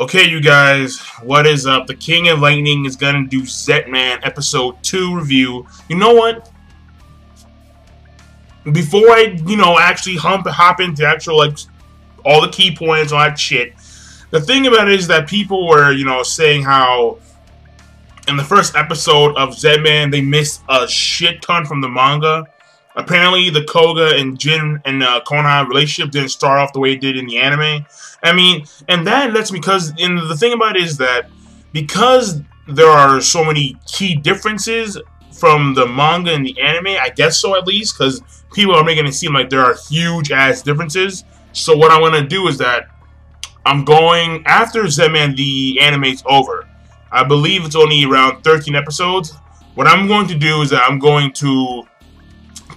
Okay, you guys, what is up? The King of Lightning is gonna do Zetman Episode 2 review. You know what? Before I, actually hop into actual, all the key points, all that shit, the thing about it is that people were, saying how in the first episode of Zetman, they missed a shit ton from the manga. Apparently, the Koga and Jin and Konoha relationship didn't start off the way it did in the anime. I mean, and that lets me, the thing about it is that because there are so many key differences from the manga and the anime, I guess so at least, because people are making it seem like there are huge-ass differences. So what I'm going to do is that I'm going, after Zetman, the anime's over. I believe it's only around 13 episodes. What I'm going to do is that I'm going to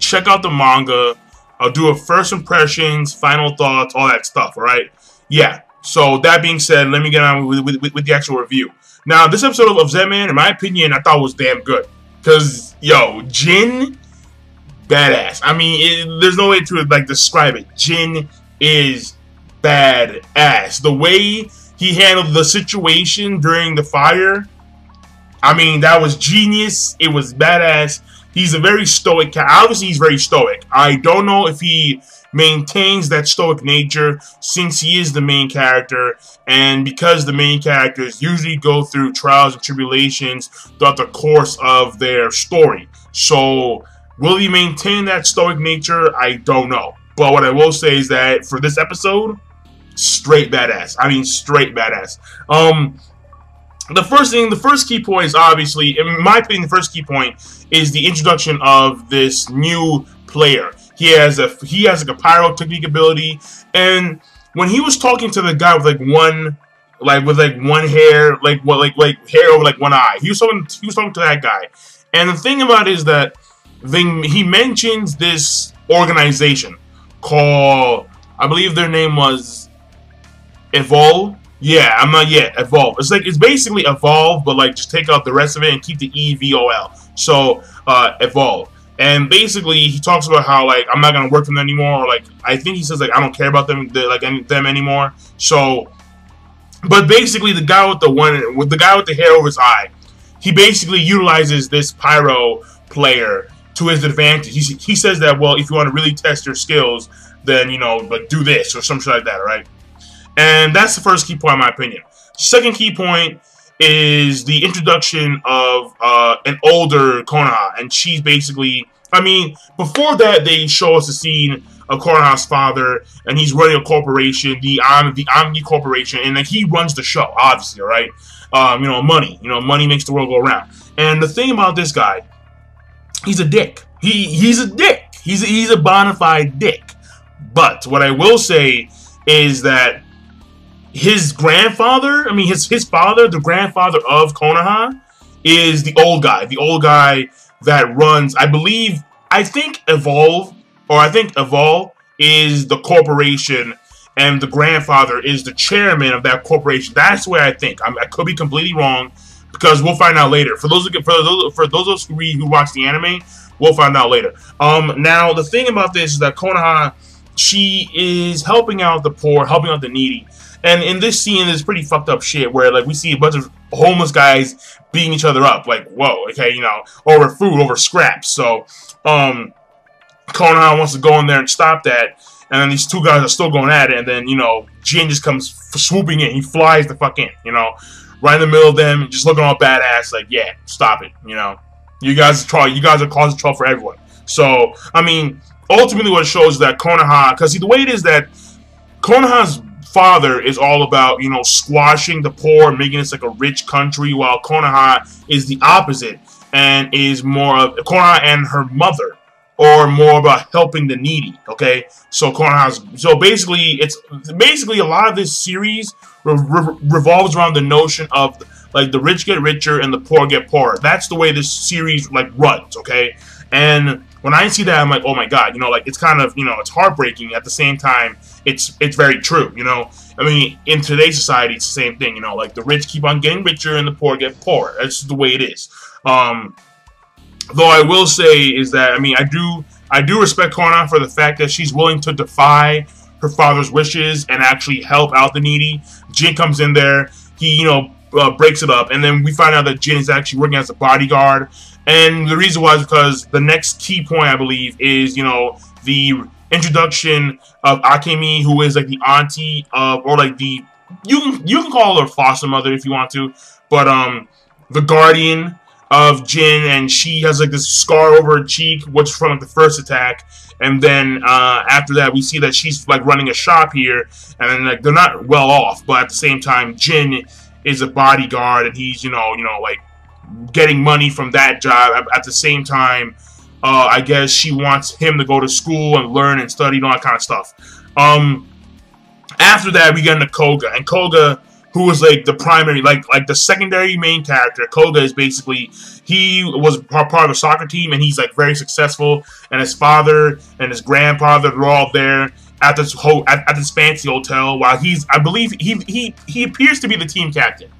check out the manga. I'll do a first impressions, final thoughts, all that stuff, alright? Yeah, so that being said, let me get on with the actual review. Now, this episode of Zetman, in my opinion, I thought was damn good. Because, yo, Jin, badass. I mean, there's no way to, describe it. Jin is badass. The way he handled the situation during the fire, I mean, that was genius. It was badass. He's a very stoic cat. Obviously, he's very stoic. I don't know if he maintains that stoic nature since he is the main character, and because the main characters usually go through trials and tribulations throughout the course of their story. So, will he maintain that stoic nature? I don't know. But what I will say is that for this episode, straight badass. I mean, straight badass. The first key point is obviously, in my opinion, the first key point is the introduction of this new player. He has a pyro technique ability, and when he was talking to the guy with one hair, hair over one eye, he was talking to that guy. And the thing about it is that he mentions this organization called, I believe their name was Evolve. Yeah, I'm not yet. Evolve. It's basically Evolve, but just take out the rest of it and keep the EVOL. So, Evolve. And basically, he talks about how, I'm not gonna work for them anymore, or, I think he says, I don't care about them, them anymore. So, but basically, the guy with the hair over his eye, he basically utilizes this pyro player to his advantage. He says that, well, if you want to really test your skills, then, do this, or some shit like that, right? And that's the first key point, in my opinion. Second key point is the introduction of an older Konoha, and she's basically, I mean, before that they show us the scene of Konoha's father, and he's running a corporation, the Omni Corporation, and he runs the show, obviously, right? Money, money makes the world go around. And the thing about this guy, he's a dick. He's a dick. He's a bona fide dick. But what I will say is that his grandfather, his father, the grandfather of Konoha, is the old guy. The old guy that runs, I think Evolve is the corporation, and the grandfather is the chairman of that corporation. That's where I think. I could be completely wrong, because we'll find out later. For those of us who watch the anime, we'll find out later. Now, the thing about this is that Konoha, she is helping out the poor, helping out the needy. And in this scene, there's pretty fucked up shit where, we see a bunch of homeless guys beating each other up. Whoa, okay, over food, over scraps. So, Konoha wants to go in there and stop that. And then these two guys are still going at it. And then, Jin just comes swooping in. He flies the fuck in, right in the middle of them, just looking all badass. Yeah, stop it, You guys are causing trouble for everyone. So, I mean, ultimately what it shows is that Konoha, because the way it is that Konoha's father is all about, squashing the poor, making this a rich country, while Konoha is the opposite, and is more of Konoha and her mother, or more about helping the needy. Okay, so basically, it's a lot of this series revolves around the notion of the rich get richer and the poor get poorer. That's the way this series runs. Okay, and when I see that, I'm like, oh my god, it's kind of, it's heartbreaking. At the same time, it's very true, I mean, in today's society, it's the same thing, the rich keep on getting richer and the poor get poorer. That's the way it is. Though I will say is that, I do respect Konoha for the fact that she's willing to defy her father's wishes and actually help out the needy Jin comes in there. He, breaks it up, and then we find out that Jin is actually working as a bodyguard. And the reason why is because the next key point, I believe, is, the introduction of Akemi, who is like the auntie of, or like the, you can call her foster mother if you want to, but the guardian of Jin, and she has like this scar over her cheek, which is from like, the first attack. And then after that, we see that she's like running a shop here, and then like they're not well off, but at the same time, Jin is a bodyguard, and he's like getting money from that job. At the same time, I guess she wants him to go to school and learn and study and all that kind of stuff. After that, we get into Koga, and Koga, who is like the primary, like the secondary main character. Koga is basically, he was part of the soccer team, and he's like very successful. And his father and his grandfather, they're all there at this at this fancy hotel. While I believe he appears to be the team captain.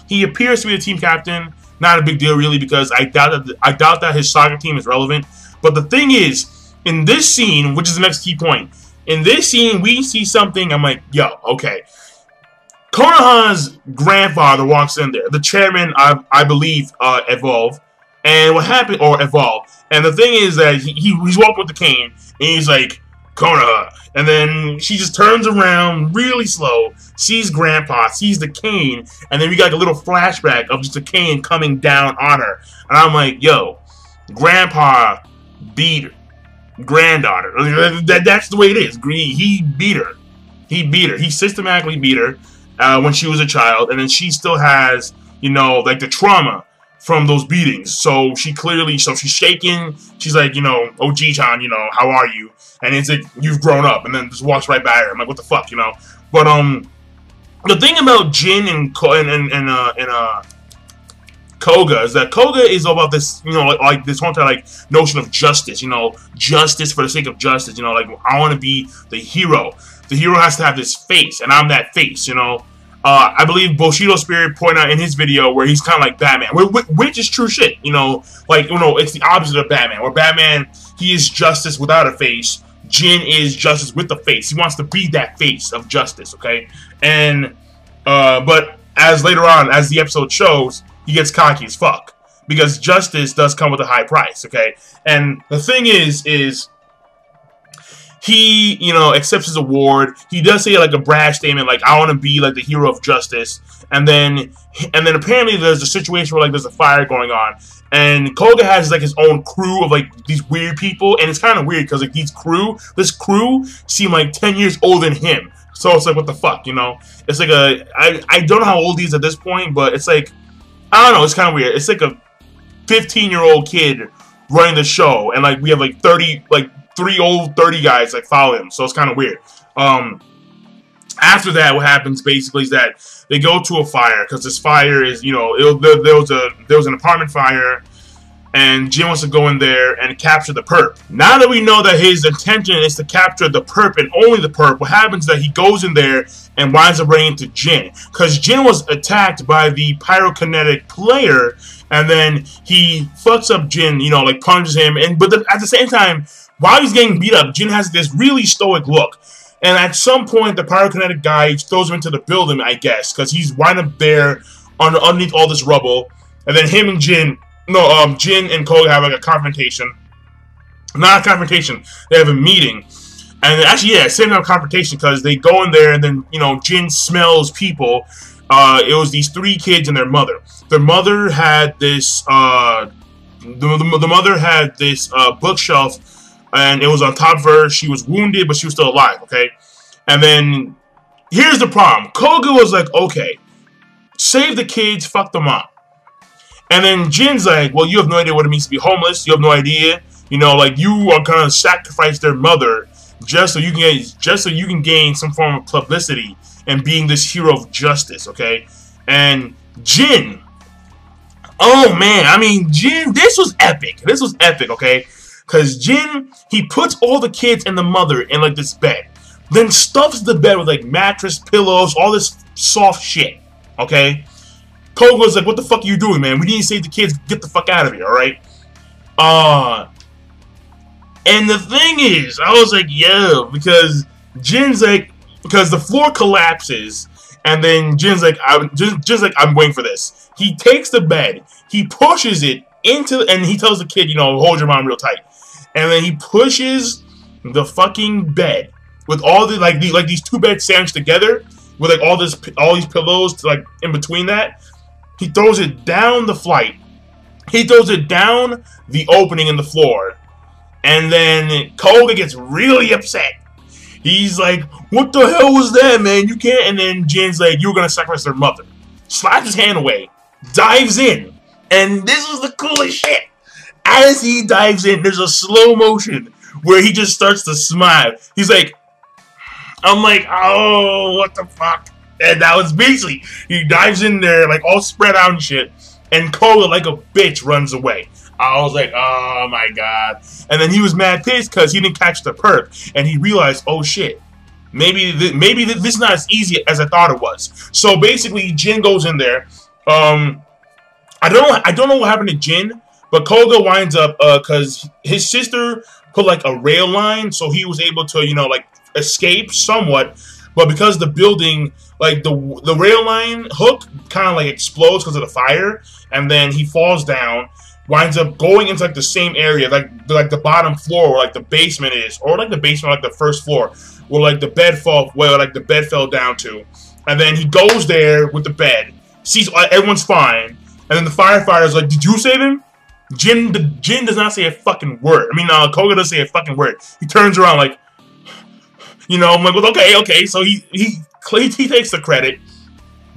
He appears to be the team captain. Not a big deal really, because I doubt that his soccer team is relevant. But the thing is, in this scene, which is the next key point, in this scene we see something. I'm like, yo, okay. Konoha's grandfather walks in there. The chairman, I believe, Evolve. And what happened, or Evolve. And the thing is that he's walking with the cane, and he's like, Konoha. And then she just turns around really slow, sees Grandpa, sees the cane, and then we got like a little flashback of just the cane coming down on her. And I'm like, yo, Grandpa beat her. Granddaughter. That's the way it is. He beat her. He beat her. He systematically beat her. When she was a child, and then she still has, like the trauma from those beatings. So she's shaking. She's like, oh G-chan, how are you? And it's like, you've grown up, and then just walks right by her. I'm like, what the fuck, But the thing about Jin and Koga is that Koga is all about this, like this whole like notion of justice, justice for the sake of justice, like I want to be the hero. The hero has to have this face, and I'm that face, I believe Bushido Spirit pointed out in his video where he's kind of like Batman, which is true shit, it's the opposite of Batman, where Batman, he is justice without a face. Jin is justice with the face. He wants to be that face of justice, okay? And, but as later on, as the episode shows, he gets cocky as fuck, because justice does come with a high price, okay? And the thing is he, accepts his award. He does say like a brash statement, like I want to be like the hero of justice. And then apparently there's a situation where like there's a fire going on, and Koga has like his own crew of like these weird people, and it's kind of weird because like this crew seem like 10 years older than him. So it's like, what the fuck, It's like I don't know how old he is at this point, but it's like, I don't know, it's kind of weird. It's like a 15-year-old kid running the show, and like we have like 3 old 30 guys like follow him, so it's kind of weird. After that, what happens basically is that they go to a fire, because this fire is, there was an apartment fire, and Jin wants to go in there and capture the perp. Now that we know that his intention is to capture the perp and only the perp, what happens is that he goes in there and winds up running into Jin, because Jin was attacked by the pyrokinetic player, and then he fucks up Jin, like punches him, but at the same time, while he's getting beat up, Jin has this really stoic look. And at some point, the pyrokinetic guy throws him into the building, I guess, because he's wind up there underneath all this rubble. And then him and Jin and Koga have like a confrontation. Not a confrontation, they have a meeting. And actually, yeah, same kind of confrontation, because they go in there and then, Jin smells people. It was these 3 kids and their mother. Their mother had this, the mother had this bookshelf, and it was on top of her. She was wounded, but she was still alive, okay? And then, here's the problem. Koga was like, okay, save the kids, fuck them up. And then Jin's like, well, you have no idea what it means to be homeless. You have no idea. Like, you are gonna sacrifice their mother just so you can gain some form of publicity and being this hero of justice, okay? And Jin, oh man, I mean, Jin, this was epic. This was epic, okay? Because Jin, he puts all the kids and the mother in like this bed, then stuffs the bed with like mattress, pillows, all this soft shit, okay? Koga's like, what the fuck are you doing, man? We need to save the kids. Get the fuck out of here, alright? And the thing is, I was like, yo, because Jin's like, because the floor collapses, And then Jin's like, I'm waiting for this. He takes the bed, he pushes it into, and he tells the kid, you know, hold your mom real tight. And then he pushes the fucking bed with all the these two beds sandwiched together with like all these pillows to, like in between that. He throws it down the flight. He throws it down the opening in the floor. And then Koga gets really upset. He's like, what the hell was that, man? You can't. And then Jin's like, you're going to sacrifice their mother. Slaps his hand away. Dives in. And this is the coolest shit. As he dives in, there's a slow motion where he just starts to smile. He's like, I'm like, oh, what the fuck? And that was basically, he dives in there, like, all spread out and shit. And Koga, like a bitch, runs away. I was like, oh my god. And then he was mad pissed because he didn't catch the perk. And he realized, oh shit, maybe this is not as easy as I thought it was. So basically, Jin goes in there. I don't know what happened to Jin, but Koga winds up, because his sister put like a rail line, so he was able to, you know, like escape somewhat. But because the building, like the rail line hook kind of like explodes because of the fire, and then he falls down, winds up going into like the same area, like the bottom floor where like the basement is, or like the basement, like the first floor, where like the bed fell down to. And then he goes there with the bed, sees everyone's fine, and then the firefighter's like, "Did you save him?" Jin does not say a fucking word. I mean, Koga doesn't say a fucking word. He turns around like, you know, I'm like, well, okay. So he takes the credit.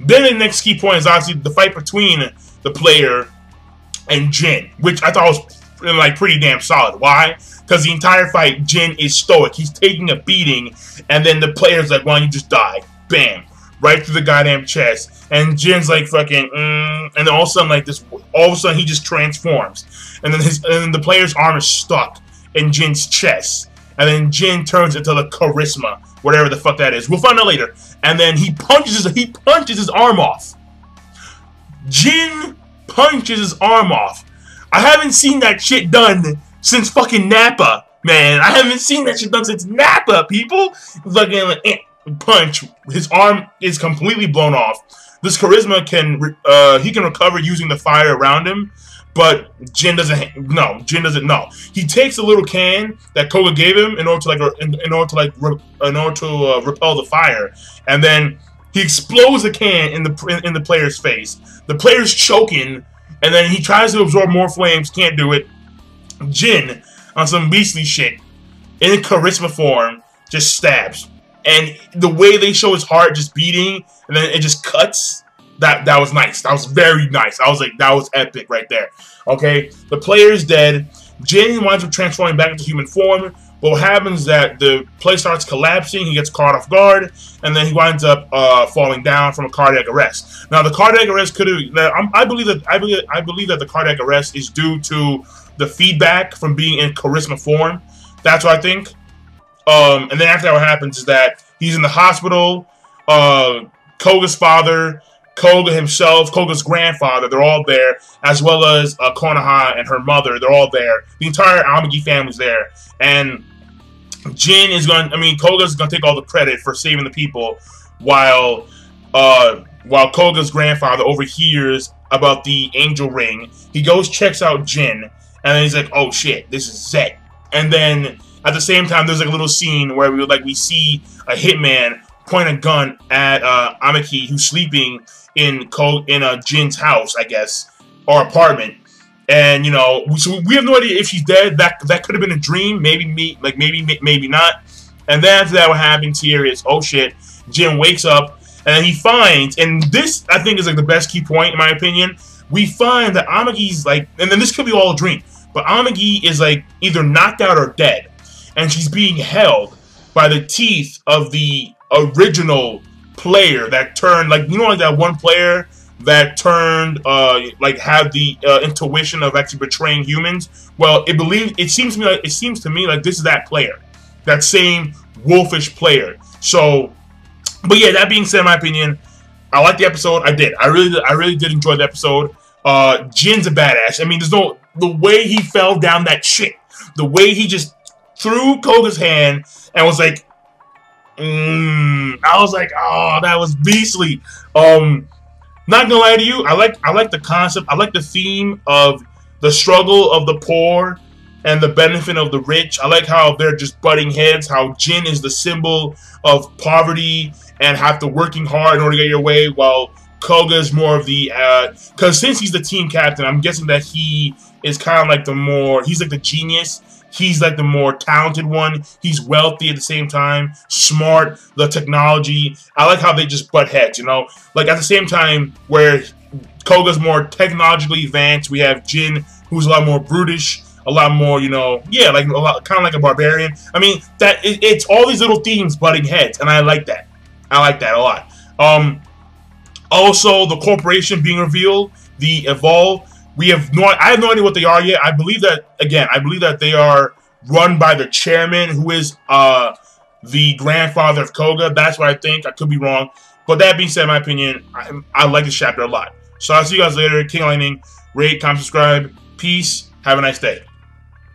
Then the next key point is obviously the fight between the player and Jin, which I thought was like pretty damn solid. Why? Because the entire fight, Jin is stoic. He's taking a beating, and then the player's like, "Why don't you just die?" Bam, right through the goddamn chest. And Jin's like fucking, and then all of a sudden, like this, all of a sudden he just transforms, and then the player's arm is stuck in Jin's chest, and then Jin turns into the charisma, whatever the fuck that is. We'll find out later. And then he punches his arm off. Jin punches his arm off. I haven't seen that shit done since fucking Nappa, man. I haven't seen that shit done since Nappa, people. Fucking like, punch. His arm is completely blown off. This charisma he can recover using the fire around him, but Jin doesn't. No, Jin doesn't know. He takes a little can that Koga gave him in order to repel the fire, and then he explodes the can in the player's face. The player's choking, and then he tries to absorb more flames, can't do it. Jin, on some beastly shit, in charisma form, just stabs. And the way they show his heart just beating, and then it just cuts, that was nice. That was very nice. I was like, that was epic right there. Okay, the player's dead. Jin winds up transforming back into human form. But what happens is that the place starts collapsing. He gets caught off guard, and then he winds up falling down from a cardiac arrest. Now, the cardiac arrest could have. I believe that the cardiac arrest is due to the feedback from being in charisma form. That's what I think. And then after that, what happens is that he's in the hospital. Koga's father, Koga himself, Koga's grandfather, they're all there, as well as Konoha and her mother, they're all there. The entire Amagi family's there. And Koga's going to take all the credit for saving the people, while Koga's grandfather overhears about the angel ring. He goes, checks out Jin, and then he's like, oh shit, this is Zet. And then at the same time, there's like a little scene where we see a hitman point a gun at Amaki, who's sleeping in Jin's house, I guess, or apartment. And so we have no idea if she's dead. That could have been a dream, maybe not. And then after that, what happens here is, oh shit, Jin wakes up and he finds, and this I think is like the best key point in my opinion. We find that Amagi's like, and then this could be all a dream, but Amagi is like either knocked out or dead. And she's being held by the teeth of the original player that turned, like, like that one player that turned, like, had the intuition of actually betraying humans. Well, it seems to me like this is that player, that same wolfish player. So, but yeah, that being said, in my opinion, I like the episode. I did. I really did enjoy the episode. Jin's a badass. I mean, the way he fell down that shit, the way he just threw Koga's hand and was like, I was like, oh, that was beastly. Not gonna lie to you, I like the concept. I like the theme of the struggle of the poor and the benefit of the rich. I like how they're just butting heads. How Jin is the symbol of poverty and have to working hard in order to get your way, while Koga is more of the because since he's the team captain, I'm guessing that he is kind of like the more he's like the genius. He's like the more talented one. He's wealthy at the same time, smart, the technology. I like how they just butt heads, you know? Like at the same time where Koga's more technologically advanced, we have Jin, who's a lot more brutish, a lot more, you know, yeah, like a lot, kind of like a barbarian. I mean, it's all these little themes butting heads, and I like that. I like that a lot. Also, the corporation being revealed, the Evolve. I have no idea what they are yet. I believe that, again, I believe that they are run by the chairman, who is the grandfather of Koga. That's what I think. I could be wrong. But that being said, in my opinion, I like this chapter a lot. So I'll see you guys later. King Lightning, rate, comment, subscribe. Peace. Have a nice day.